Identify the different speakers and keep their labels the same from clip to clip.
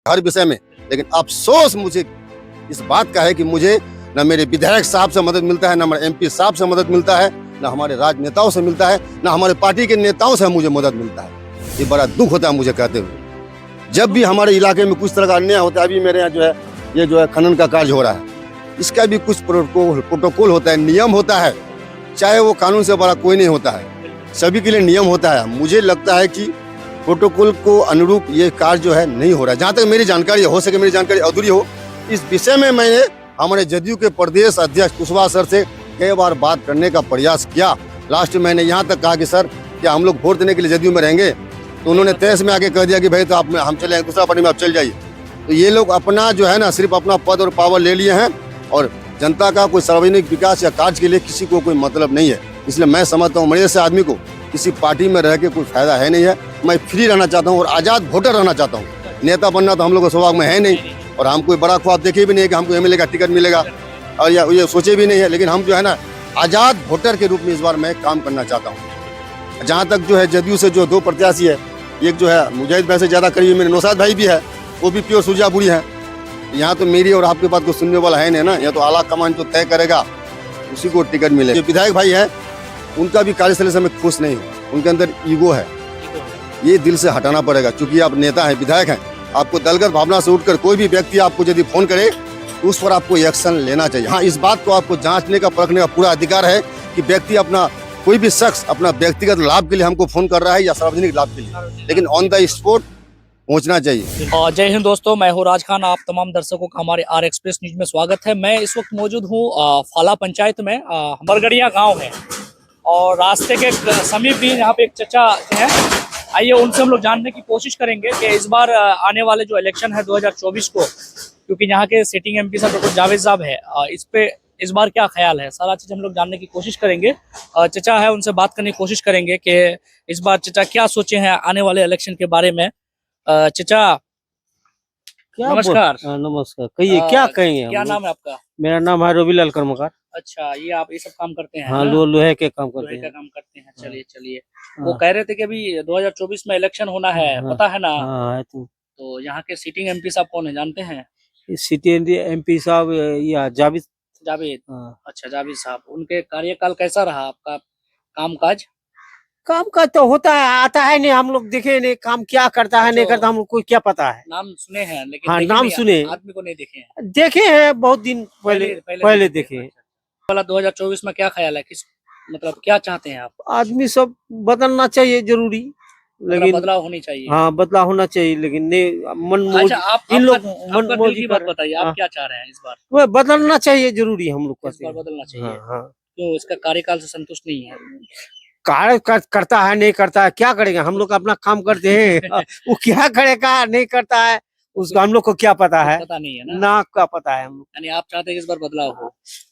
Speaker 1: हर विषय में। लेकिन अफसोस मुझे इस बात का है कि मुझे न मेरे विधायक साहब से मदद मिलता है, न हमारे MP साहब से मदद मिलता है, न हमारे राजनेताओं से मिलता है, न हमारे पार्टी के नेताओं से मुझे मदद मिलता है। ये बड़ा दुख होता है मुझे कहते हुए। जब भी हमारे इलाके में कुछ तरह का अन्याय होता है, अभी मेरे यहाँ जो है खनन का कार्य हो रहा है, इसका भी कुछ प्रोटोकॉल होता है, नियम होता है। चाहे वो कानून से बड़ा कोई नहीं होता है, सभी के लिए नियम होता है। मुझे लगता है कि प्रोटोकॉल को अनुरूप ये कार्य जो है नहीं हो रहा है। जहाँ तक मेरी जानकारी हो सके, मेरी जानकारी अधूरी हो, इस विषय में मैंने हमारे जदयू के प्रदेश अध्यक्ष कुशवाहा सर से कई बार बात करने का प्रयास किया। लास्ट में मैंने यहाँ तक कहा कि सर क्या हम लोग वोट देने के लिए जदयू में रहेंगे, तो उन्होंने तहस में आके कह दिया कि भाई तो आप हम चले दूसरा पार्टी में आप चल जाइए। तो ये लोग अपना जो है ना सिर्फ अपना पद और पावर ले लिए हैं और जनता का कोई सार्वजनिक विकास या कार्य के लिए किसी को कोई मतलब नहीं है। इसलिए मैं समझता हूँ मेरे जैसे आदमी को किसी पार्टी में रह के कोई फायदा है नहीं है। मैं फ्री रहना चाहता हूँ और आज़ाद वोटर रहना चाहता हूँ। नेता बनना तो हम लोग के स्वभाव में है नहीं और हम कोई बड़ा ख्वाब देखे भी नहीं कि हमको MLA का टिकट मिलेगा और ये सोचे भी नहीं है। लेकिन हम जो है ना आज़ाद वोटर के रूप में इस बार मैं काम करना चाहता हूँ। जहाँ तक जो है जदयू से जो 2 प्रत्याशी है, एक जो है मुजाहिद भाई से ज़्यादा करीब मेरे नौशाद भाई भी है, वो भी प्योर सुरजापुरी है। यहाँ तो मेरी और आपके बात को सुनने वाला है नहीं ना, यहाँ तो आला कमान जो तय करेगा उसी को टिकट मिलेगा। जो विधायक भाई है उनका भी कार्यशैली से मैं खुश नहीं हूँ, उनके अंदर ईगो है, ये दिल से हटाना पड़ेगा। क्योंकि आप नेता हैं, विधायक हैं, आपको दलगत भावना से उठकर कोई भी व्यक्ति आपको यदि फोन करे तो उस पर आपको एक्शन लेना चाहिए। हाँ, इस बात को आपको जांचने का परखने का पूरा अधिकार है कि व्यक्ति अपना कोई भी शख्स अपना व्यक्तिगत लाभ के लिए हमको फोन कर रहा है या सार्वजनिक लाभ के लिए, लेकिन ऑन द स्पॉट पहुंचना चाहिए।
Speaker 2: जय हिंद दोस्तों, मैं हूं राज खान। आप तमाम दर्शकों का हमारे R एक्सप्रेस न्यूज में स्वागत है। मैं इस वक्त मौजूद हूं फाला पंचायत में, बरगड़िया गांव है और रास्ते के समीप भी यहाँ पे एक चचा हैं। आइए उनसे हम लोग जानने की कोशिश करेंगे कि इस बार आने वाले जो इलेक्शन है 2024 को, क्योंकि यहाँ के सिटिंग MP साहब डॉक्टर जावेद साहब है, इस पे इस बार क्या ख्याल है, सारा चीज हम लोग जानने की कोशिश करेंगे। चचा है, उनसे बात करने की कोशिश करेंगे कि इस बार चचा क्या सोचे हैं आने वाले इलेक्शन के बारे में। चचा नमस्कार।
Speaker 3: नमस्कार, कहिए क्या कहेंगे।
Speaker 2: क्या नाम है आपका?
Speaker 3: मेरा नाम है रविलाल कर्मकार।
Speaker 2: अच्छा, ये आप ये सब काम करते हैं?
Speaker 3: हाँ, लोहे के काम करते
Speaker 2: लोहे का
Speaker 3: हैं।
Speaker 2: काम करते हैं। चलिए चलिए। वो कह रहे थे कि अभी 2024 में इलेक्शन होना है, पता है ना?
Speaker 3: हाँ है।
Speaker 2: तो यहाँ के सिटिंग MP साहब कौन है, जानते हैं?
Speaker 3: सिटी MP साहब या जावेद।
Speaker 2: जावेद। अच्छा, जावेद साहब। उनके कार्यकाल कैसा रहा आपका कामकाज?
Speaker 3: काम का तो होता है, आता है नहीं, हम लोग देखे नहीं काम क्या करता है नहीं करता, हमको क्या पता है।
Speaker 2: नाम सुने हैं लेकिन
Speaker 3: हाँ, नाम सुने,
Speaker 2: आदमी को नहीं देखे हैं।
Speaker 3: देखे हैं बहुत दिन पहले देखे हैं।
Speaker 2: वाला 2024 में क्या ख्याल है, किस मतलब क्या चाहते हैं आप?
Speaker 3: आदमी सब बदलना चाहिए जरूरी, लेकिन
Speaker 2: बदलाव होनी चाहिए।
Speaker 3: हाँ, बदलाव होना चाहिए, लेकिन नहीं
Speaker 2: अच्छा, आप
Speaker 3: इन लोग
Speaker 2: मन दिल की बात बताइए, आप क्या चाह रहे हैं इस बार?
Speaker 3: वह बदलना चाहिए जरूरी, हम लोग
Speaker 2: इस बार बदलना चाहिए।
Speaker 3: हाँ।
Speaker 2: क्यों, इसका कार्यकाल से संतुष्ट नहीं है?
Speaker 3: कार्य करता है नहीं करता है, क्या करेगा, हम लोग अपना काम करते हैं। वो क्या करेगा नहीं करता है उसका हम लोग को क्या पता है,
Speaker 2: पता नहीं है
Speaker 3: ना क्या पता है हम लोग।
Speaker 2: यानी आप चाहते हैं कि इस बार बदलाव हो?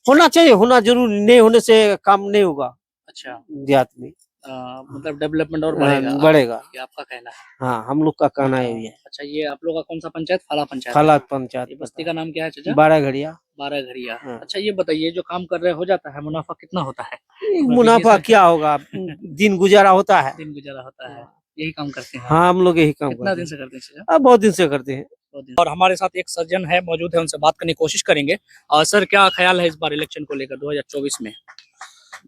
Speaker 3: होना चाहिए, होना जरूरी, नहीं होने से काम नहीं होगा।
Speaker 2: अच्छा,
Speaker 3: देहात में
Speaker 2: मतलब डेवलपमेंट और
Speaker 3: बढ़ेगा,
Speaker 2: ये आपका कहना है?
Speaker 3: हाँ, हम लोग का कहना है ये।
Speaker 2: अच्छा, ये आप लोग का कौन सा पंचायत? फाला पंचायत।
Speaker 3: फाला पंचायत।
Speaker 2: बस्ती का नाम क्या है चाचा?
Speaker 3: 12 घड़िया।
Speaker 2: 12 घड़िया। अच्छा, ये बताइए जो काम कर रहे हो जाता है, मुनाफा कितना होता है?
Speaker 3: मुनाफा क्या होगा, दिन गुजारा होता है।
Speaker 2: दिन गुजारा होता है, यही काम करते हैं?
Speaker 3: हाँ, हम लोग यही काम
Speaker 2: कितना दिन से करते हैं चाचा?
Speaker 3: बहुत दिन से करते हैं।
Speaker 2: और हमारे साथ एक सज्जन है मौजूद है, उनसे बात करने की कोशिश करेंगे। सर, क्या ख्याल है इस बार इलेक्शन को लेकर 2024 में?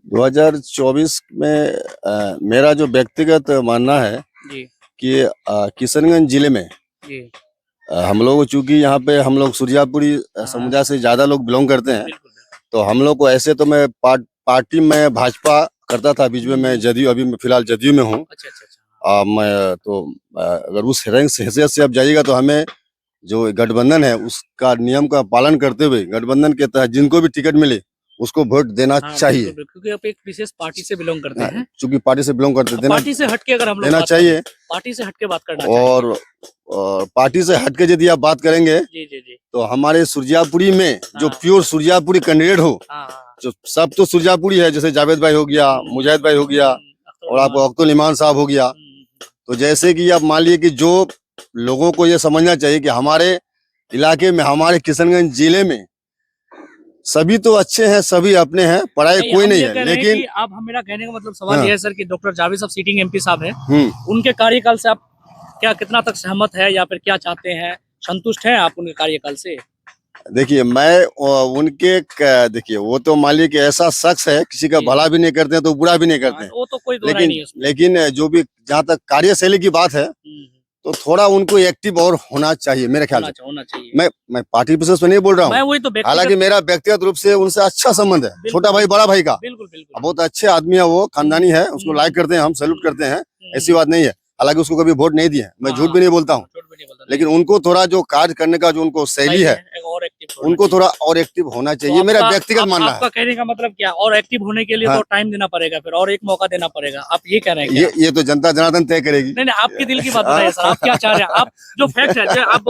Speaker 1: 2024 में मेरा जो व्यक्तिगत मानना है
Speaker 2: जी
Speaker 1: कि किशनगंज जिले में
Speaker 2: जी
Speaker 1: हम लोग चूंकि यहाँ पे हम लोग सुरजापुरी समुदाय से ज्यादा लोग बिलोंग करते हैं, तो हम लोग को ऐसे तो मैं पार्टी में भाजपा करता था, बीच में मैं जदयू, अभी मैं फिलहाल जदयू में हूँ।
Speaker 2: अच्छा।
Speaker 1: मैं तो अगर उस रैंक से हैसियत से आप जाइएगा तो हमें जो गठबंधन है उसका नियम का पालन करते हुए गठबंधन के तहत जिनको भी टिकट मिले उसको वोट देना चाहिए।
Speaker 2: क्योंकि आप एक विशेष पार्टी से बिलोंग करते हैं।
Speaker 1: चूंकि पार्टी से बिलोंग करते हैं,
Speaker 2: पार्टी से हटके अगर हम लोग
Speaker 1: देना चाहिए,
Speaker 2: पार्टी से हटके बात करना चाहिए।
Speaker 1: और पार्टी से हटके यदि आप बात करेंगे
Speaker 2: जी
Speaker 1: तो हमारे सुरजापुरी में जो प्योर सुरजापुरी कैंडिडेट हो, जो सब तो सुरजापुरी है, जैसे जावेद भाई हो गया, मुजाहिद भाई हो गया और आपको अख्तुल ईमान साहब हो गया। तो जैसे कि आप मान लिए कि जो लोगों को ये समझना चाहिए कि हमारे इलाके में, हमारे किशनगंज जिले में सभी तो अच्छे हैं, सभी अपने हैं, पढ़ाई कोई नहीं है, लेकिन
Speaker 2: अब हम मेरा कहने का मतलब सवाल ये है सर कि डॉक्टर जावेद साहब सिटिंग MP साहब हैं, उनके कार्यकाल से आप क्या कितना तक सहमत है या फिर क्या चाहते हैं? संतुष्ट हैं आप उनके कार्यकाल से?
Speaker 1: देखिए मैं देखिए वो तो मान लीजिए कि ऐसा शख्स है, किसी का
Speaker 2: जी।
Speaker 1: भला भी नहीं करते हैं तो बुरा भी नहीं करते हैं।
Speaker 2: वो तो कोई दो राय नहीं है उसमें।
Speaker 1: लेकिन जो भी जहाँ तक कार्यशैली की बात है, तो थोड़ा उनको एक्टिव और होना चाहिए मेरे ख्याल से।
Speaker 2: होना चाहिए।
Speaker 1: मैं पार्टी विशेष पे नहीं बोल रहा
Speaker 2: मैं
Speaker 1: हूँ,
Speaker 2: वही तो
Speaker 1: हालांकि मेरा व्यक्तिगत रूप से उनसे अच्छा संबंध है,
Speaker 2: बिल्कुल,
Speaker 1: छोटा भाई बड़ा भाई का।
Speaker 2: बिल्कुल बिल्कुल।
Speaker 1: बहुत अच्छे आदमी है वो, खानदानी है, उसको लाइक करते हैं, हम सैल्यूट करते हैं, ऐसी बात नहीं है। हालांकि उसको कभी वोट नहीं दिए हैं, मैं झूठ भी नहीं बोलता हूँ, लेकिन उनको थोड़ा जो कार्य करने का जो उनको शैली है, उनको थोड़ा और एक्टिव होना चाहिए, मेरा व्यक्तिगत मानना है।
Speaker 2: आपका कहने का मतलब क्या, और एक्टिव होने के लिए तो टाइम देना पड़ेगा, फिर और एक मौका देना पड़ेगा, आप ये कह रहे हैं क्या?
Speaker 1: ये तो जनता जनार्दन तय करेगी।
Speaker 2: नहीं, आपके दिल की बात बताइए सर, आप क्या चाह रहे हैं? आप जो फैक्ट है, जो आप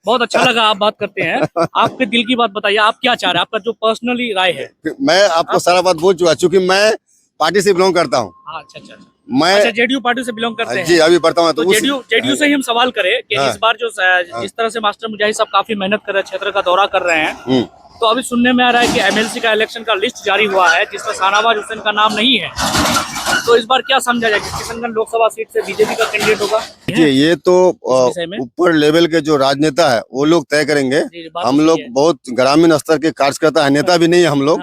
Speaker 2: बहुत अच्छा लगा आप बात करते हैं, आपके दिल की बात बताइए, आप क्या चाह रहे हैं, आपका जो पर्सनली राय है।
Speaker 1: मैं आपको सारा बात बोल चुका, चूंकि मैं पार्टी से बिलोंग करता हूँ।
Speaker 2: अच्छा,
Speaker 1: मैं
Speaker 2: जेडीयू पार्टी से बिलोंग करते हैं
Speaker 1: जी, अभी पढ़ता हूँ।
Speaker 2: तो जेडीयू से ही हम सवाल करें कि इस बार जो जिस तरह से मास्टर मुजाहिद साहब काफी मेहनत कर रहे हैं, क्षेत्र का दौरा कर रहे हैं, तो अभी सुनने में आ रहा है कि एमएलसी का इलेक्शन का लिस्ट जारी हुआ है जिसमें शाहनवाज हुसैन का नाम नहीं है, तो इस बार क्या समझा जाए, किशनगंज लोकसभा सीट से बीजेपी का कैंडिडेट होगा?
Speaker 1: ये तो ऊपर लेवल के जो राजनेता है वो लोग तय करेंगे। हम लोग बहुत ग्रामीण स्तर के कार्यकर्ता है, नेता भी नहीं है हम लोग।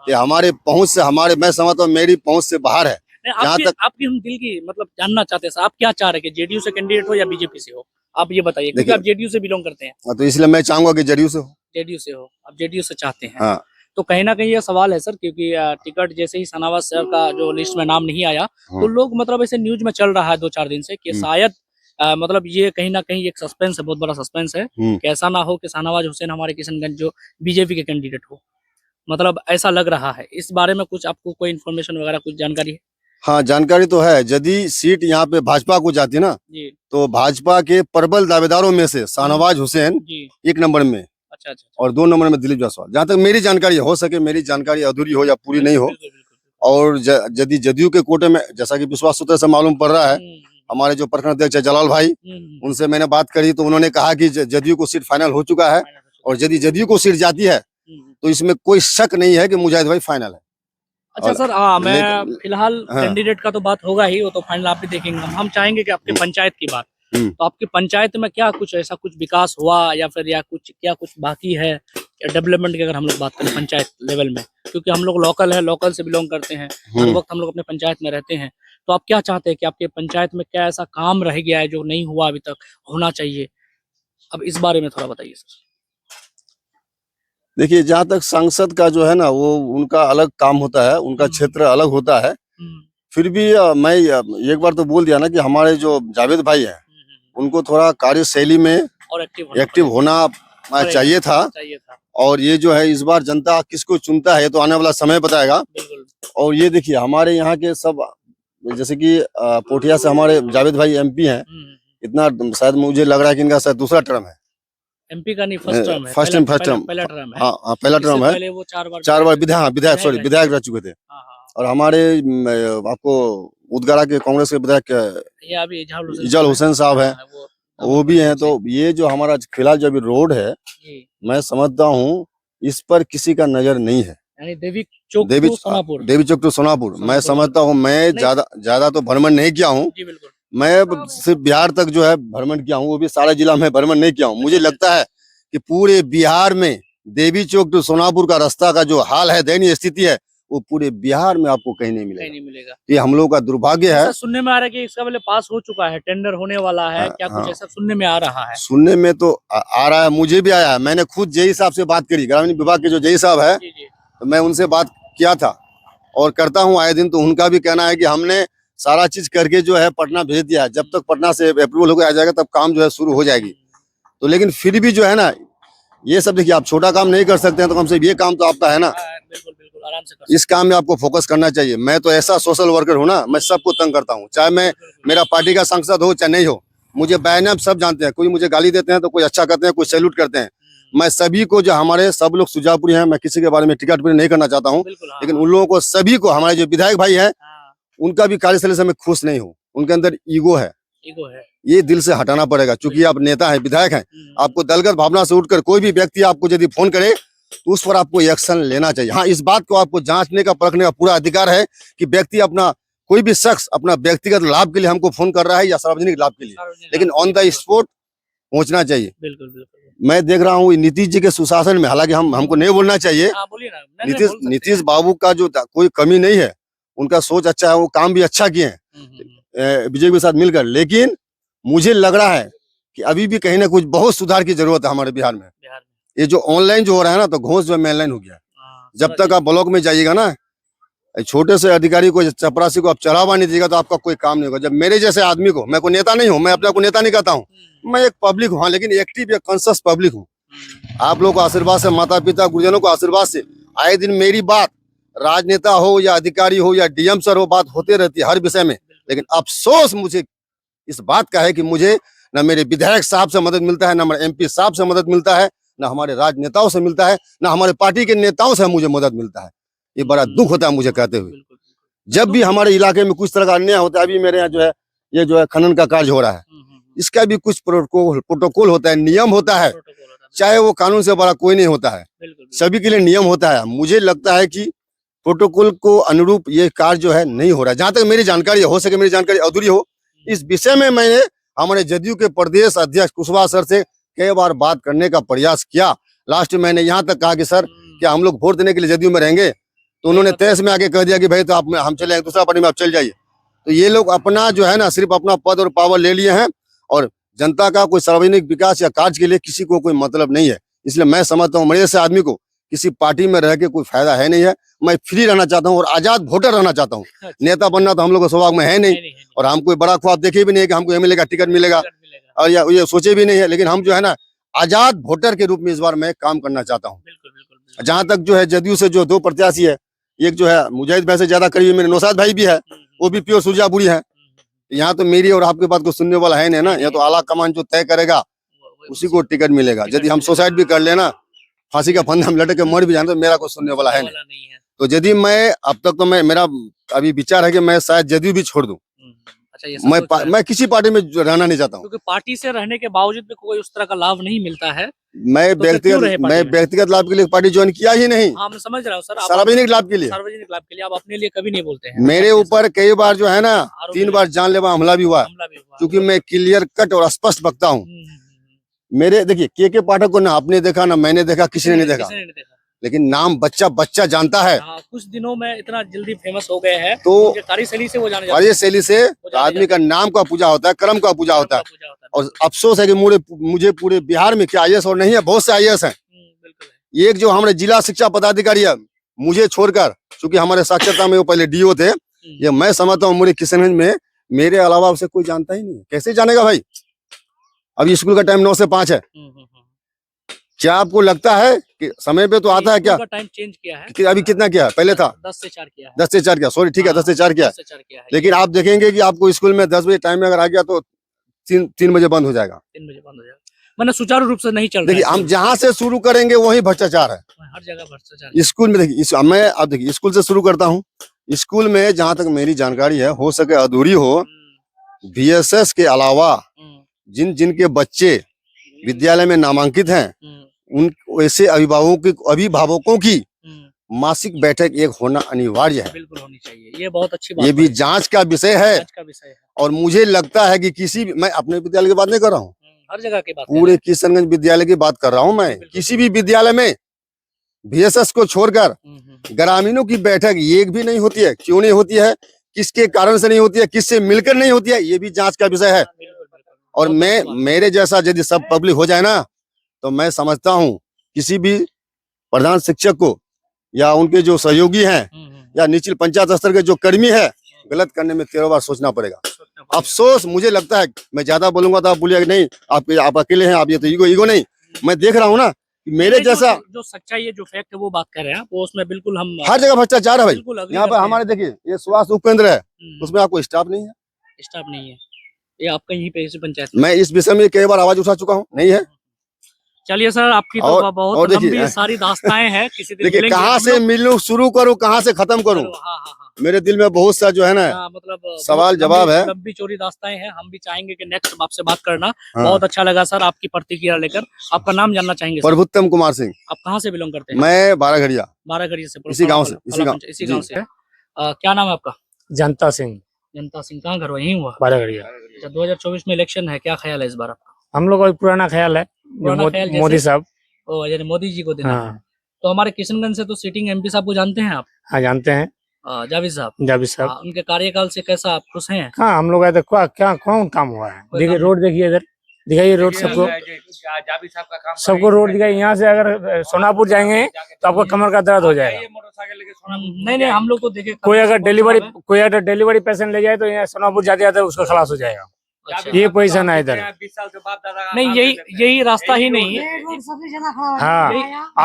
Speaker 1: ये हमारे पहुंच से, मैं समझता हूँ मेरी पहुंच से बाहर है।
Speaker 2: आपकी हम दिल की मतलब जानना चाहते हैं, आप क्या चाह रहे हैं कि जेडीयू से कैंडिडेट हो या बीजेपी से हो? आप ये बताइए, क्योंकि आप जेडीयू से बिलोंग करते हैं।
Speaker 1: तो इसलिए मैं चाहूंगा कि जेडीयू से हो।
Speaker 2: जेडीयू से हो, आप जेडीयू से चाहते हैं।
Speaker 1: हाँ।
Speaker 2: तो कहीं ना कहीं ये सवाल है सर, क्योंकि टिकट जैसे ही शाहनवाज सर का जो लिस्ट में नाम नहीं आया, तो लोग मतलब ऐसे न्यूज में चल रहा है 2-4 दिन से कि शायद मतलब ये कहीं ना कहीं एक सस्पेंस है, बहुत बड़ा सस्पेंस है कि ऐसा ना हो कि शाहनवाज हुसैन हमारे किशनगंज जो बीजेपी के कैंडिडेट हो, मतलब ऐसा लग रहा है। इस बारे में कुछ आपको कोई इन्फॉर्मेशन वगैरह कुछ जानकारी है?
Speaker 1: हाँ, जानकारी तो है। यदि सीट यहाँ पे भाजपा को जाती है ना, तो भाजपा के प्रबल दावेदारों में से शाहनवाज हुसैन 1 नंबर में,
Speaker 2: अच्छा,
Speaker 1: और 2 नंबर में दिलीप जायसवाल। जहाँ तक मेरी जानकारी हो सके, मेरी जानकारी अधूरी हो या पूरी नहीं हो, और यदि जदयू के कोटे में, जैसा कि विश्वास सूत्र से मालूम पड़ रहा है, हमारे जो प्रखंड अध्यक्ष है जलाल भाई, उनसे मैंने बात करी तो उन्होंने कहा कि जदयू को सीट फाइनल हो चुका है, और यदि जदयू को सीट जाती है तो इसमें कोई शक नहीं है कि मुजाहिद भाई फाइनल है।
Speaker 2: अच्छा सर, मैं फिलहाल कैंडिडेट का तो बात होगा ही, वो तो फाइनल आप भी देखेंगे। हम चाहेंगे कि आपके पंचायत की बात, तो आपकी पंचायत में क्या कुछ ऐसा कुछ विकास हुआ या फिर क्या कुछ बाकी है, या डेवलपमेंट की अगर हम लोग बात करें पंचायत लेवल में, क्योंकि हम लोग लोकल है, लोकल से बिलोंग करते हैं, हर वक्त हम लोग अपने पंचायत में रहते हैं, तो आप क्या चाहते हैं कि आपके पंचायत में क्या ऐसा काम रह गया है जो नहीं हुआ अभी तक, होना चाहिए? अब इस बारे में थोड़ा बताइए सर।
Speaker 1: देखिए, जहाँ तक सांसद का जो है ना, वो उनका अलग काम होता है, उनका क्षेत्र अलग होता है। फिर भी मैं एक बार तो बोल दिया ना कि हमारे जो जावेद भाई हैं, उनको थोड़ा कार्यशैली में
Speaker 2: और
Speaker 1: एक्टिव होना चाहिए था। और ये जो है, इस बार जनता किसको चुनता है, ये तो आने वाला समय बताएगा। और ये देखिए, हमारे यहाँ के सब, जैसे कि पोठिया से हमारे जावेद भाई एमपी हैं, इतना शायद मुझे लग रहा है कि इनका शायद दूसरा टर्म है।
Speaker 2: एमपी का नहीं, फर्स्ट टर्म है। पहला टर्म है।
Speaker 1: हाँ, पहला टर्म है।
Speaker 2: पहले वो 4
Speaker 1: बार विधायक रह चुके थे। और हमारे आपको उदगारा के कांग्रेस के विधायक इजाल हुसैन साहब हैं, वो भी हैं। तो ये जो हमारा फिलहाल जो अभी रोड है, मैं समझता हूँ इस पर किसी का नजर नहीं है।
Speaker 2: देवी चौक टू सोनापुर मैं समझता हूँ, मैं ज्यादा तो भ्रमण नहीं किया हूँ, मैं सिर्फ बिहार तक जो है भ्रमण किया हूँ, वो भी सारा जिला में भ्रमण नहीं किया हूँ। मुझे लगता है कि पूरे बिहार में देवी चौक टू सोनापुर का रास्ता का जो हाल है, दयनीय स्थिति है, वो पूरे बिहार में आपको कहीं नहीं मिलेगा। ये हम लोगों का दुर्भाग्य है। सुनने में आ रहा है कि इसका पहले पास हो चुका है, टेंडर होने वाला है, क्या कुछ ऐसा सुनने में आ रहा है?
Speaker 1: सुनने में तो आ रहा है, मुझे भी आया है। मैंने खुद जेई साहब से बात करी, ग्रामीण विभाग के जो जेई साहब है, तो मैं उनसे बात किया था और करता हूँ आए दिन। तो उनका भी कहना है कि हमने सारा चीज करके जो है पटना भेज दिया है, जब तक पटना से अप्रूवल होकर आ जाएगा तब काम जो है शुरू हो जाएगी। तो लेकिन फिर भी जो है ना, ये सब देखिए, आप छोटा काम नहीं कर सकते हैं, तो कम से कम ये काम तो आपका है ना।
Speaker 2: बिल्कुल आराम से
Speaker 1: इस काम में आपको फोकस करना चाहिए। मैं तो ऐसा सोशल वर्कर हूँ ना, मैं सबको तंग करता हूँ, चाहे मैं मेरा पार्टी का सांसद हो चाहे नहीं हो। मुझे बैनम सब जानते हैं, कोई मुझे गाली देते हैं तो कोई अच्छा करते हैं, कोई सैल्यूट करते हैं। मैं सभी को, जो हमारे सब लोग सुजापुरी हैं, मैं किसी के बारे में टिकट नहीं करना चाहता हूँ, लेकिन उन लोगों को सभी को, हमारे जो विधायक भाई हैं, उनका भी कार्यशैली से मैं खुश नहीं हूँ। उनके अंदर ईगो है, ये दिल से हटाना पड़ेगा। क्योंकि आप नेता हैं, विधायक हैं, आपको दलगत भावना से उठकर कोई भी व्यक्ति आपको यदि फोन करे तो उस पर आपको एक्शन लेना चाहिए। हाँ, इस बात को आपको जांचने का, परखने का पूरा अधिकार है कि व्यक्ति अपना, कोई भी शख्स अपना व्यक्तिगत लाभ के लिए हमको फोन कर रहा है या सार्वजनिक लाभ के लिए, लेकिन ऑन द स्पॉट पहुंचना चाहिए।
Speaker 2: बिल्कुल बिल्कुल।
Speaker 1: मैं देख रहा हूँ नीतीश जी के सुशासन में, हालांकि हमको नहीं बोलना चाहिए,
Speaker 2: हाँ बोलिए ना, नहीं,
Speaker 1: नीतीश
Speaker 2: बोल सकते
Speaker 1: नीतीश
Speaker 2: हैं।
Speaker 1: बाबू का जो कोई कमी नहीं है, उनका सोच अच्छा है, वो काम भी अच्छा किए हैं बीजेपी के साथ मिलकर। लेकिन मुझे लग रहा है कि अभी भी कहीं ना कुछ बहुत सुधार की जरूरत है हमारे बिहार में।
Speaker 2: बिहार में।
Speaker 1: ये जो ऑनलाइन जो हो रहा है ना, तो घोष जो है ऑनलाइन हो गया है।
Speaker 2: हाँ,
Speaker 1: जब तक आप ब्लॉक में जाइएगा ना, छोटे से अधिकारी को, चपरासी को आप चढ़ावा नहीं दीजिएगा तो आपका कोई काम नहीं होगा। जब मेरे जैसे आदमी को, मैं कोई नेता नहीं हूँ, मैं अपने को नेता नहीं कहता हूँ, मैं एक पब्लिक हूँ, हाँ, लेकिन एक्टिव या कॉन्शियस पब्लिक हूँ। आप लोगों को आशीर्वाद से, माता पिता गुरुजनों को आशीर्वाद से आए दिन मेरी बात, राजनेता हो या अधिकारी हो या डीएम सर हो, बात होते रहती है हर विषय में। लेकिन अफसोस मुझे इस बात का है कि मुझे न मेरे विधायक साहब से मदद मिलता है, न हमारे एमपी साहब से मदद मिलता है, न हमारे राजनेताओं से मिलता है, न हमारे पार्टी के नेताओं से मुझे मदद मिलता है। ये बड़ा दुख होता है मुझे कहते हुए। जब भी हमारे इलाके में कुछ तरह का अन्याय होता है, अभी मेरे यहाँ जो है ये जो है खनन का कार्य हो रहा है, इसका भी कुछ प्रोटोकॉल होता है, नियम होता है, चाहे वो कानून से बड़ा कोई नहीं होता है, सभी के लिए नियम होता है। मुझे लगता है कि प्रोटोकॉल को अनुरूप ये कार्य जो है नहीं हो रहा है, जहां तक मेरी जानकारी हो सके, मेरी जानकारी अधूरी हो। इस विषय में मैंने हमारे जदयू के प्रदेश अध्यक्ष कुशवाहा सर से कई बार बात करने का प्रयास किया। लास्ट में मैंने यहाँ तक कहा कि सर, क्या हम लोग वोट देने के लिए जदयू में रहेंगे? तो उन्होंने तहस में आके कह दिया कि भाई तो आप हम चले जाएंगे, दूसरा पार्टी में आप चल जाइए। तो ये लोग अपना जो है ना, सिर्फ अपना पद और पावर ले लिए हैं, और जनता का कोई सार्वजनिक विकास या कार्य के लिए किसी को कोई मतलब नहीं है। इसलिए मैं समझता हूँ मेरे जैसे आदमी को किसी पार्टी में रह के कोई फायदा है नहीं है। मैं फ्री रहना चाहता हूँ और आजाद वोटर रहना चाहता हूँ। नेता बनना तो हम लोग को सौभाग्य में है नहीं, और हम कोई बड़ा ख्वाब देखे भी नहीं कि हमको एमएलए का टिकट मिलेगा, और या ये सोचे भी नहीं है। लेकिन हम जो है ना, आजाद वोटर के रूप में इस बार मैं काम करना चाहता हूँ। जहां तक जो है जदयू से जो दो प्रत्याशी है, एक जो है मुजाहिद भाई से ज्यादा करीब मेरे नौशाद भाई भी है, वो भी प्योर सुरजापुरी है। यहाँ तो मेरी और आपकी बात को सुनने वाला है नहीं ना, यहाँ तो आला कमान जो तय करेगा उसी को टिकट मिलेगा। यदि हम सुसाइड भी कर लेना, फांसी का फंदा हम लटक के मर भी जाए, तो मेरा कोई सुनने वाला है नहीं। तो यदि मैं अब तक तो मेरा अभी विचार है कि मैं शायद जदयू भी छोड़ दूं।
Speaker 2: अच्छा,
Speaker 1: मैं किसी पार्टी में रहना नहीं चाहता हूँ,
Speaker 2: क्योंकि पार्टी से रहने के बावजूद भी कोई उस तरह का लाभ नहीं मिलता है।
Speaker 1: मैं व्यक्तिगत लाभ के लिए पार्टी ज्वाइन किया ही नहीं।
Speaker 2: हाँ, मैं समझ रहा हूँ सर,
Speaker 1: सार्वजनिक लाभ के लिए,
Speaker 2: सार्वजनिक लाभ के लिए आप अपने लिए कभी नहीं बोलते हैं।
Speaker 1: मेरे ऊपर कई बार जो है ना, 3 बार जानलेवा हमला भी हुआ, क्योंकि मैं क्लियर कट और स्पष्ट बकता हूँ। मेरे देखिए के पाठक को ना आपने देखा ना मैंने देखा, किसी ने नहीं देखा, लेकिन नाम बच्चा जानता है।
Speaker 2: कुछ दिनों में इतना जल्दी फेमस हो गए हैं,
Speaker 1: तो
Speaker 2: कार्यशैली से वो जाने जाते हैं।
Speaker 1: कार्यशैली से आदमी का नाम का पूजा होता है, कर्म का पूजा होता है। और अफसोस है कि मुझे पूरे बिहार में क्या आईएएस और नहीं है, बहुत से आईएएस हैं। एक जो हमारे जिला शिक्षा पदाधिकारी है, मुझे छोड़कर, क्योंकि हमारे साक्षरता में वो पहले डीओ थे, ये मैं समझता हूँ मुझे किशनगंज में मेरे अलावा उसे कोई जानता ही नहीं है। कैसे जानेगा भाई? अभी स्कूल का टाइम 9 से 5 है। क्या आपको लगता है कि समय पे तो आता है क्या?
Speaker 2: टाइम चेंज किया है
Speaker 1: कि अभी कितना किया है? पहले था
Speaker 2: 10 से 4 किया है।
Speaker 1: 10 से 4 किया, सॉरी ठीक है, 10 से 4 किया है। लेकिन आप देखेंगे कि आपको स्कूल में 10 बजे टाइम में अगर आ गया तो 3 बजे बंद हो जाएगा।
Speaker 2: 3 बजे बंद हो जाएगा, मैंने सुचारू रूप से नहीं चल रहा है।
Speaker 1: देखिए, हम जहाँ से शुरू करेंगे वही भ्रष्टाचार है,
Speaker 2: हर जगह भ्रष्टाचार।
Speaker 1: स्कूल में देखिए, मैं अब देखिए स्कूल से शुरू करता हूँ। स्कूल में जहाँ तक मेरी जानकारी है, हो सके अधूरी हो, VSS के अलावा जिनके बच्चे विद्यालय में नामांकित हैं, उन वैसे अभिभावकों की मासिक बैठक एक होना अनिवार्य है।
Speaker 2: बिल्कुल होनी चाहिए, ये बहुत अच्छी बात
Speaker 1: ये भी जांच का विषय है। और मुझे लगता है कि मैं अपने विद्यालय की बात नहीं कर रहा हूँ,
Speaker 2: हर जगह की बात,
Speaker 1: पूरे किशनगंज विद्यालय की बात कर रहा हूँ। मैं किसी भी विद्यालय में VSS को छोड़कर ग्रामीणों की बैठक एक भी नहीं होती है। क्यों नहीं होती है, किसके कारण से नहीं होती है, किससे मिलकर नहीं होती है, ये भी जांच का विषय है। और मेरे जैसा यदि सब पब्लिक हो जाए ना, तो मैं समझता हूँ किसी भी प्रधान शिक्षक को या उनके जो सहयोगी हैं या निचली पंचायत स्तर के जो कर्मी है, गलत करने में 13 बार सोचना पड़ेगा। अफसोस मुझे लगता है, मैं ज्यादा बोलूंगा तो आप बोलिएगा नहीं आप अकेले हैं, आप ये तो ईगो नहीं। मैं देख रहा हूँ ना मेरे जैसा
Speaker 2: जो सच्चाई है, जो फैक्ट है वो बात कर रहे हैं, वो उसमें बिल्कुल हम
Speaker 1: हर जगह भ्रष्टाचार है भाई। यहाँ पर हमारे देखिए ये स्वास्थ्य उपकेंद्र है, उसमें आपको स्टाफ नहीं है।
Speaker 2: स्टाफ नहीं है, ये आपका यहीं पे पंचायत।
Speaker 1: मैं इस विषय में कई बार आवाज उठा चुका हूँ, नहीं है।
Speaker 2: चलिए सर, आपकी तो बहुत लंबी सारी दास्ताएं हैं। किसी दिन
Speaker 1: देखिए कहाँ से मिलूं, शुरू करूं, कहाँ से खत्म करूं। मेरे दिल में बहुत सा जो है ना, मतलब सवाल जवाब है,
Speaker 2: लंबी चौड़ी दास्ताएं हैं। हम भी चाहेंगे कि नेक्स्ट आपसे बात करना। बहुत अच्छा लगा सर आपकी प्रतिक्रिया लेकर। आपका नाम जानना चाहेंगे?
Speaker 1: प्रभुत्तम कुमार सिंह।
Speaker 2: आप कहाँ से बिलोंग करते हैं?
Speaker 1: मैं बाराघड़िया
Speaker 2: से,
Speaker 1: इसी गाँव से।
Speaker 2: इसी गाँव से है। क्या नाम है आपका?
Speaker 3: जनता सिंह।
Speaker 2: जनता सिंह, कहाँ घर यहीं हुआ?
Speaker 3: बाराघड़िया।
Speaker 2: 2024 में इलेक्शन है, क्या ख्याल है इस बार आपका?
Speaker 4: हम लोग का भी पुराना ख्याल है जो
Speaker 2: पुराना ख्याल जैसे?
Speaker 4: मोदी साहब।
Speaker 2: ओ यानी मोदी जी को देना है।
Speaker 4: हाँ
Speaker 2: तो हमारे किशनगंज से तो सिटिंग एमपी साहब को जानते हैं आप?
Speaker 4: हाँ जानते हैं
Speaker 2: जावेद साहब।
Speaker 4: जावेद साहब।
Speaker 2: हाँ, उनके कार्यकाल से कैसा आप खुश हैं?
Speaker 4: हाँ हम लोग आए थे क्या कौन काम हुआ है?
Speaker 2: कोई
Speaker 4: देखिए
Speaker 2: काम
Speaker 4: रोड देखिए इधर, दिखाइए रोड सबको, सबको रोड दिखाइए। यहाँ से अगर सोनापुर जाएंगे तो आपको कमर का दर्द हो जाएगा।
Speaker 2: नहीं हम लोग तो देखे
Speaker 4: कोई अगर डिलीवरी पेशेंट ले जाए तो यहाँ सोनापुर जाते जाते उसका खलास हो जाएगा।
Speaker 2: अच्छा।
Speaker 4: ये पोजीशन है इधर।
Speaker 2: नहीं यही रास्ता ही नहीं है।
Speaker 4: हाँ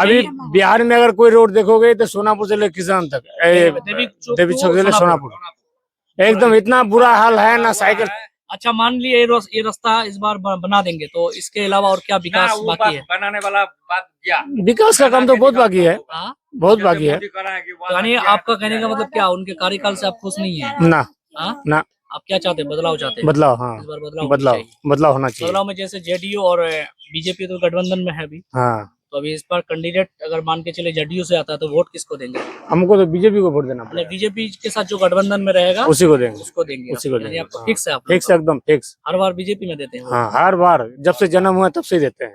Speaker 4: अभी बिहार में अगर कोई रोड देखोगे तो सोनापुर से लेकर किसान तक, देवी चौक से लेकर सोनापुर एकदम इतना बुरा हाल है ना। साइकिल
Speaker 2: अच्छा मान लिए ये रास्ता इस बार बना देंगे तो इसके अलावा और क्या विकास बाकी है?
Speaker 5: बनाने वाला बात किया,
Speaker 4: विकास का काम तो बहुत बाकी है,
Speaker 2: हाँ?
Speaker 4: बहुत बाकी है।
Speaker 2: तो यानी आपका कहने का मतलब क्या, उनके कार्यकाल से आप खुश नहीं है?
Speaker 4: ना
Speaker 2: हाँ?
Speaker 4: ना
Speaker 2: आप क्या चाहते हैं? बदलाव चाहते हैं?
Speaker 4: बदलाव, हाँ
Speaker 2: इस बार बदलाव
Speaker 4: बदलाव होना चाहिए।
Speaker 2: बदलाव में जैसे जेडीयू और बीजेपी तो गठबंधन में है अभी,
Speaker 4: हाँ
Speaker 2: तो अभी इस पर कैंडिडेट अगर मान के चले जेडीयू से आता है तो वोट किसको देंगे?
Speaker 4: हमको तो बीजेपी को वोट देना पड़ेगा।
Speaker 2: बीजेपी के साथ जो गठबंधन में रहेगा
Speaker 4: उसी को देंगे,
Speaker 2: उसको देंगे।
Speaker 4: उसी को
Speaker 2: यानी
Speaker 4: देंगे।
Speaker 2: आपको फिक्स है? आप
Speaker 4: फिक्स एकदम फिक्स।
Speaker 2: हर बार बीजेपी में देते हैं?
Speaker 4: हाँ हर बार जब से जन्म हुआ तब से देते हैं।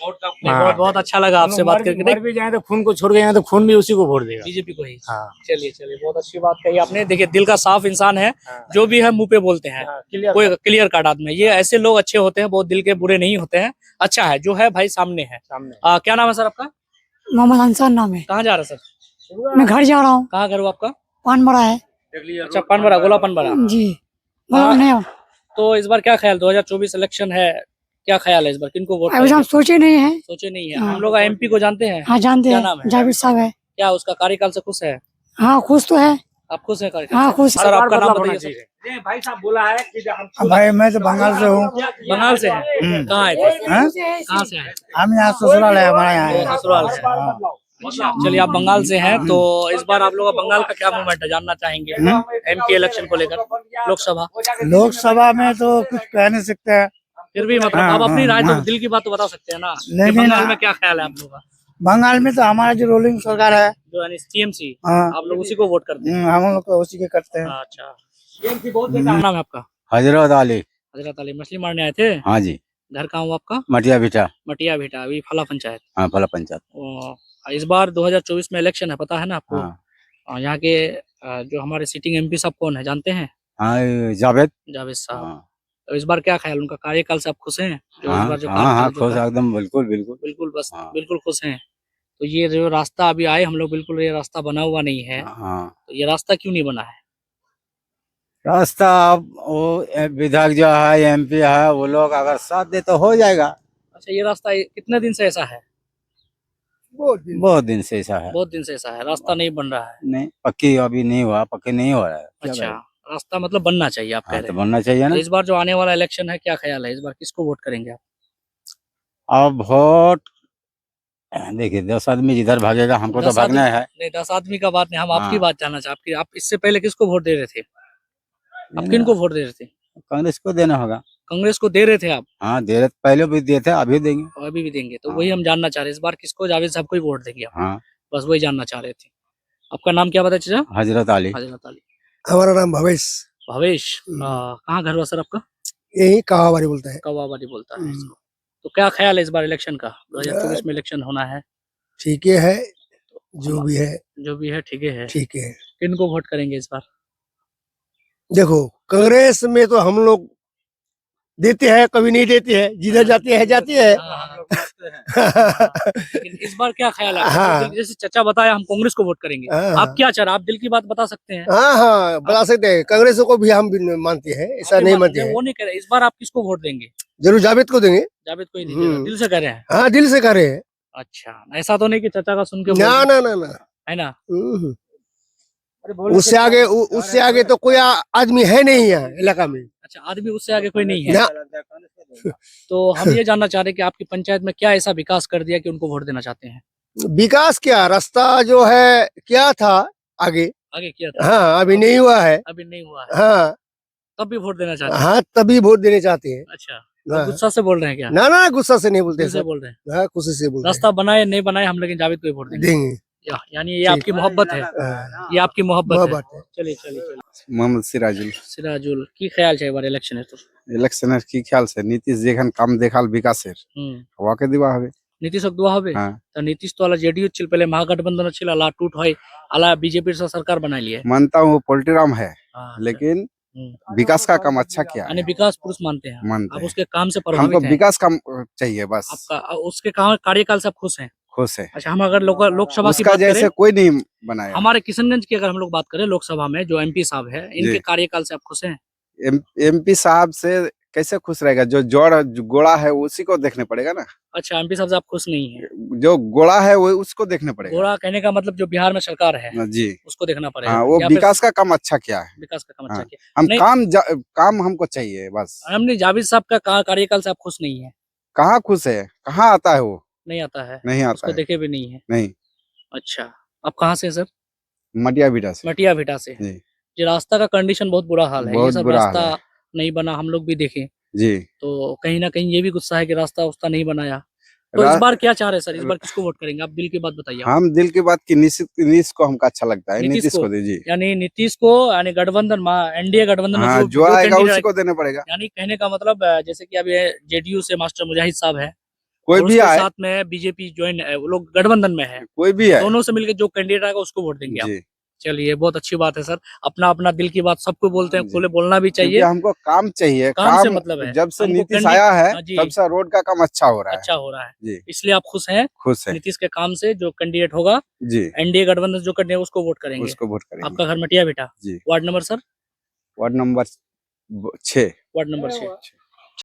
Speaker 2: बहुत बहुत अच्छा लगा आपसे बात करके।
Speaker 4: मर भी जाए तो खून को छोड़ गए तो खून भी उसी को वोट देगा,
Speaker 2: बीजेपी को ही।
Speaker 4: हाँ
Speaker 2: चलिए बहुत अच्छी बात कही आपने। देखिए दिल का साफ इंसान है, जो भी है मुंह पे बोलते हैं, कोई क्लियर कट आदमी। ये ऐसे लोग अच्छे होते हैं, बहुत दिल के बुरे नहीं होते हैं। अच्छा है जो है भाई सामने है। क्या नाम है सर आपका?
Speaker 6: मोहम्मद अंसार नाम है।
Speaker 2: कहाँ जा रहे हैं सर?
Speaker 6: मैं घर जा रहा हूँ।
Speaker 2: कहाँ घर हो आपका?
Speaker 6: पान बड़ा है
Speaker 2: अच्छा पानबरा, गोला पानबरा
Speaker 6: जी। बोलो नहीं हो।
Speaker 2: तो इस बार क्या ख्याल, 2024 इलेक्शन है, क्या ख्याल है इस बार, किनको वोट
Speaker 6: अभी हम
Speaker 2: करेंगे?
Speaker 6: सोचे नहीं है।
Speaker 2: सोचे नहीं है।
Speaker 6: हाँ।
Speaker 2: हम लोग एमपी को जानते हैं?
Speaker 6: हाँ जानते
Speaker 2: क्या
Speaker 6: हैं,
Speaker 2: नाम है?
Speaker 6: जावेद साहब है।
Speaker 2: क्या उसका कार्यकाल से खुश है?
Speaker 6: हाँ खुश तो है।
Speaker 2: आप खुश है कार्यकाल
Speaker 6: हाँ
Speaker 2: से?
Speaker 6: खुश।
Speaker 2: सर आपका नाम बताइए सर।
Speaker 4: भाई साहब बोला है कि
Speaker 7: भाई मैं तो बंगाल से हूँ।
Speaker 2: बंगाल से है? कहाँ आए थे?
Speaker 7: हैं?
Speaker 2: कहाँ से आए?
Speaker 7: हम यहाँ ससुराल है हमारा यहाँ है।
Speaker 2: ससुराल से। चलिए आप बंगाल से हैं, तो इस बार आप लोग का बंगाल का क्या मूवमेंट है जानना चाहेंगे एमपी इलेक्शन को लेकर, लोकसभा?
Speaker 7: लोकसभा में तो कुछ कह नहीं सकते हैं।
Speaker 2: फिर भी मतलब
Speaker 7: हाँ,
Speaker 2: आप अपनी राय तो
Speaker 7: हाँ।
Speaker 2: दिल की बात तो बता सकते हैं ना कि
Speaker 7: लेकिन
Speaker 2: बंगाल में क्या ख्याल है आप लोगों का?
Speaker 7: बंगाल में तो हमारा जो रूलिंग सरकार है,
Speaker 2: जो यानी टीएमसी,
Speaker 7: हाँ,
Speaker 2: आप लोग उसी को वोट करते हैं?
Speaker 7: हम लोग तो उसी के करते हैं।
Speaker 2: अच्छा क्या नाम है आपका?
Speaker 5: हजरत अली।
Speaker 2: हजरत अली। मछली मारने आए थे?
Speaker 5: हाँ जी,
Speaker 2: घर कहाँ हुआ आपका?
Speaker 5: मटिया बेटा।
Speaker 2: मटिया भेटा, अभी फला पंचायत।
Speaker 5: हाँ फला पंचायत।
Speaker 2: इस बार 2024 में इलेक्शन है, पता है ना आपको?
Speaker 5: हाँ
Speaker 2: यहाँ के जो हमारे सिटिंग एमपी साहब कौन है जानते हैं?
Speaker 5: हाँ जावेद।
Speaker 2: जावेद साहब।
Speaker 5: हाँ
Speaker 2: तो इस बार क्या ख्याल, उनका कार्यकाल से आप खुश हैं? जो इस बार जो
Speaker 5: हाँ
Speaker 2: कार्यकाल जो
Speaker 5: खुश
Speaker 2: था?
Speaker 5: एकदम, बिल्कुल बिल्कुल।
Speaker 2: बिल्कुल बस
Speaker 5: हाँ।
Speaker 2: बिल्कुल खुश हैं। तो ये जो रास्ता अभी आए हम लोग, बिल्कुल ये रास्ता बना हुआ नहीं है,
Speaker 5: हाँ
Speaker 2: तो ये रास्ता क्यों नहीं बना है?
Speaker 5: रास्ता अब वो विधायक जो है एमपी है वो लोग अगर साथ दे तो हो जाएगा।
Speaker 2: अच्छा ये रास्ता कितने दिन से ऐसा है?
Speaker 5: बहुत दिन से ऐसा है।
Speaker 2: बहुत दिन से ऐसा है, रास्ता नहीं बन रहा है।
Speaker 5: नहीं पक्की अभी नहीं हुआ, पक्की नहीं हो रहा है। क्या
Speaker 2: अच्छा
Speaker 5: करें?
Speaker 2: रास्ता मतलब बनना चाहिए आप कह
Speaker 5: हाँ
Speaker 2: रहे
Speaker 5: तो
Speaker 2: हैं।
Speaker 5: बनना चाहिए
Speaker 2: तो
Speaker 5: ना।
Speaker 2: इस बार जो आने वाला इलेक्शन है क्या ख्याल है, इस बार किसको वोट करेंगे आप?
Speaker 5: अब वोट देखिए 10 आदमी जिधर भागेगा, हमको तो
Speaker 2: 10
Speaker 5: भागना
Speaker 2: आदमी-
Speaker 5: है।
Speaker 2: नहीं 10 आदमी का बात नहीं, हम आपकी
Speaker 5: हाँ।
Speaker 2: बात जानना चाहते हैं। आप इससे पहले किसको वोट दे रहे थे? आप
Speaker 5: नहीं,
Speaker 2: किनको वोट दे रहे थे?
Speaker 5: कांग्रेस को देना होगा।
Speaker 2: कांग्रेस को दे रहे थे आप,
Speaker 5: हाँ दे रहे, पहले भी दिए थे, अभी देंगे।
Speaker 2: और अभी भी देंगे? तो
Speaker 5: हाँ।
Speaker 2: वही हम जानना चाह रहे हैं, इस बार किसको, जावेद साहब को ही वोट देंगे आप?
Speaker 5: हाँ
Speaker 2: बस वही जानना चाह रहे थे। आपका नाम क्या बताया चाचा?
Speaker 5: हजरत अली।
Speaker 2: हजरत अली।
Speaker 7: हमारा नाम भवेश,
Speaker 2: भवेश। कहाँ घर हुआ सर आपका?
Speaker 7: यही कहावारी बोलता है।
Speaker 2: कवाबादी बोलता है इसको। तो क्या ख्याल है इस बार इलेक्शन का? 2024 में इलेक्शन होना है,
Speaker 7: ठीक है, जो भी है
Speaker 2: जो भी है ठीक है।
Speaker 7: ठीक है।
Speaker 2: किनको वोट करेंगे इस बार?
Speaker 7: देखो कांग्रेस में तो हम लोग देते हैं, कभी नहीं देते हैं, जिधर जाते हैं जाती है।
Speaker 2: लेकिन इस बार क्या ख्याल है?
Speaker 7: हाँ।
Speaker 2: जैसे चाचा बताया हम कांग्रेस को वोट करेंगे,
Speaker 7: हाँ।
Speaker 2: आप क्या चाह रहे हैं? आप दिल की बात बता सकते हैं।
Speaker 7: हाँ हाँ बता सकते हैं, कांग्रेस को भी हम भी मानते हैं, ऐसा
Speaker 2: आप भी
Speaker 7: नहीं
Speaker 2: मानते
Speaker 7: मानते
Speaker 2: हैं,
Speaker 7: हैं।
Speaker 2: वो नहीं कह रहे। इस बार आप किसको वोट देंगे?
Speaker 7: जरूर जावेद को देंगे।
Speaker 2: जावेद को ही दीजिएगा, दिल से कह रहे हैं?
Speaker 7: हाँ दिल से करे हैं।
Speaker 2: अच्छा ऐसा तो नहीं कि चाचा का सुन के
Speaker 7: ना
Speaker 2: वोट-
Speaker 7: ना ना ना
Speaker 2: है ना?
Speaker 7: हम्म। उससे आगे तो कोई आदमी है नहीं यहाँ इलाका में।
Speaker 2: अच्छा आदमी उससे आगे कोई नहीं है।
Speaker 7: ना
Speaker 2: तो हम ये जानना चाह रहे हैं कि आपकी पंचायत में क्या ऐसा विकास कर दिया कि उनको वोट देना चाहते हैं?
Speaker 7: विकास क्या, रास्ता जो है क्या था आगे,
Speaker 2: आगे किया था,
Speaker 7: हाँ अभी नहीं हुआ है।
Speaker 2: अभी नहीं हुआ है,
Speaker 7: हाँ
Speaker 2: तब भी वोट देना चाहते हैं?
Speaker 7: हाँ तभी वोट देने चाहते हैं।
Speaker 2: अच्छा
Speaker 7: हाँ।
Speaker 2: तो गुस्सा से बोल रहे हैं क्या?
Speaker 7: ना ना गुस्सा से नहीं बोलते
Speaker 2: दिल से
Speaker 7: सब,
Speaker 2: बोल रहे हैं?
Speaker 7: हाँ खुशी से बोलते हैं।
Speaker 2: रास्ता बनाए नहीं बनाए हम लेकिन जावेद को ही वोट देंगे।
Speaker 7: देंगे।
Speaker 2: यानी ये आपकी मोहब्बत है, ये आपकी मोहब्बत है।
Speaker 7: बात है
Speaker 2: चलिए चलिए चलिए।
Speaker 8: मोहम्मद सिराजुल
Speaker 2: সিরাজুল কি খেয়াল আছে এবার ইলেকশনের তো?
Speaker 8: ইলেকশনের কি খেয়াল আছে নীতিশ যেখানে কাম দেখাল বিকাশের
Speaker 2: হুম,
Speaker 8: ওকে দিবা হবে
Speaker 2: নীতিশক দেওয়া হবে?
Speaker 8: হ্যাঁ
Speaker 2: তা নীতিশ তো আলা জেডিইউ ছিল, पहले महागठबंधन ছিল, আলা টুট হয়, আলা বিজেপির সাথে সরকার বানাই লিয়ে।
Speaker 8: मानता हूँ पोल्ट्रीराम है
Speaker 2: हाँ,
Speaker 8: लेकिन
Speaker 2: हम्म,
Speaker 8: विकास का काम अच्छा किया
Speaker 2: यानी
Speaker 8: है
Speaker 2: विकास पुरुष मानते हैं,
Speaker 8: मानते
Speaker 2: आप
Speaker 8: हैं
Speaker 2: उसके काम से
Speaker 8: हमको
Speaker 2: प्रभावित हैं,
Speaker 8: विकास काम चाहिए बस
Speaker 2: आपका उसके काम कार्यकाल से आप खुश हैं?
Speaker 8: खुश है
Speaker 2: अच्छा, हम अगर लोकसभा की
Speaker 8: उसका
Speaker 2: बात
Speaker 8: जैसे
Speaker 2: करें,
Speaker 8: कोई नहीं बनाया
Speaker 2: हमारे किशनगंज की अगर हम लोग बात करें लोकसभा में जो एमपी साहब है, इनके
Speaker 8: जी।
Speaker 2: कार्यकाल से आप खुश हैं?
Speaker 8: एमपी साहब से कैसे खुश रहेगा जो जो गोड़ा है उसी को देखने पड़ेगा ना
Speaker 2: अच्छा, एमपी साहब से आप खुश नहीं है?
Speaker 8: जो गोड़ा है वो उसको देखने पड़ेगा
Speaker 2: गोरा कहने का मतलब जो बिहार में सरकार है
Speaker 8: जी
Speaker 2: उसको देखना पड़ेगा,
Speaker 8: हाँ वो
Speaker 2: या फिर
Speaker 8: विकास का काम अच्छा किया है
Speaker 2: विकास का काम अच्छा
Speaker 8: हाँ।
Speaker 2: किया?
Speaker 8: हम
Speaker 2: नहीं।
Speaker 8: काम हमको चाहिए बस
Speaker 2: हमने जावेद साहब का कार्यकाल से आप खुश नहीं है?
Speaker 8: कहाँ खुश है कहाँ आता है वो
Speaker 2: नहीं आता है,
Speaker 8: नहीं आता
Speaker 2: उसको
Speaker 8: है
Speaker 2: देखे भी नहीं है।
Speaker 8: नहीं
Speaker 2: अच्छा, आप कहाँ से हैं सर?
Speaker 8: मटिया बीटा से
Speaker 2: मटिया भिटा से।
Speaker 8: जी
Speaker 2: ये रास्ता का कंडीशन बहुत बुरा हाल है, ये
Speaker 8: बहुत
Speaker 2: सब
Speaker 8: बुरा हाल
Speaker 2: रास्ता
Speaker 8: है।
Speaker 2: नहीं बना, हम लोग भी देखे
Speaker 8: जी
Speaker 2: तो कहीं ना कहीं ये भी गुस्सा है कि रास्ता उस्ता नहीं बनाया। तो इस
Speaker 8: रा-
Speaker 2: बार क्या चाह रहे हैं सर, इस बार किसको वोट करेंगे? आप दिल की बात बताइए।
Speaker 8: हम दिल की बात की नीतीश को हमको अच्छा लगता है
Speaker 2: नीतीश
Speaker 8: नीतीश
Speaker 2: को?
Speaker 8: को दीजिए
Speaker 2: यानी नीतीश को, यानी गठबंधन एनडीए गठबंधन में
Speaker 8: हाँ जो आएगा उसी को देने पड़ेगा
Speaker 2: यानी कहने का मतलब जैसे कि अभी जेडीयू से मास्टर मुजाहिद साहब है,
Speaker 8: कोई
Speaker 2: और
Speaker 8: भी
Speaker 2: उसके
Speaker 8: आए
Speaker 2: साथ में बीजेपी ज्वाइन है, वो लोग गठबंधन में है,
Speaker 8: कोई भी है
Speaker 2: दोनों से मिलकर जो कैंडिडेट आएगा उसको वोट देंगे आप?
Speaker 8: जी
Speaker 2: चलिए, बहुत अच्छी बात है सर, अपना अपना दिल की बात सबको बोलते हैं,
Speaker 8: जी।
Speaker 2: खुले बोलना भी
Speaker 8: क्योंकि
Speaker 2: चाहिए।
Speaker 8: हमको काम चाहिए
Speaker 2: काम से मतलब है,
Speaker 8: जब से
Speaker 2: हमको
Speaker 8: नीतीश
Speaker 2: कैंडी-
Speaker 8: आया है
Speaker 2: हाँ जी।
Speaker 8: तब से रोड का काम अच्छा हो रहा है
Speaker 2: अच्छा हो रहा है,
Speaker 8: जी
Speaker 2: इसलिए आप खुश हैं
Speaker 8: खुश है
Speaker 2: नीतीश के काम से? जो कैंडिडेट होगा
Speaker 8: जी
Speaker 2: एनडीए गठबंधन जो करने उसको वोट करेंगे?
Speaker 8: उसको वोट करेंगे
Speaker 2: आपका घर मटिया बेटा,
Speaker 8: जी
Speaker 2: ward number sir?
Speaker 8: Ward number 6
Speaker 2: ward number 6।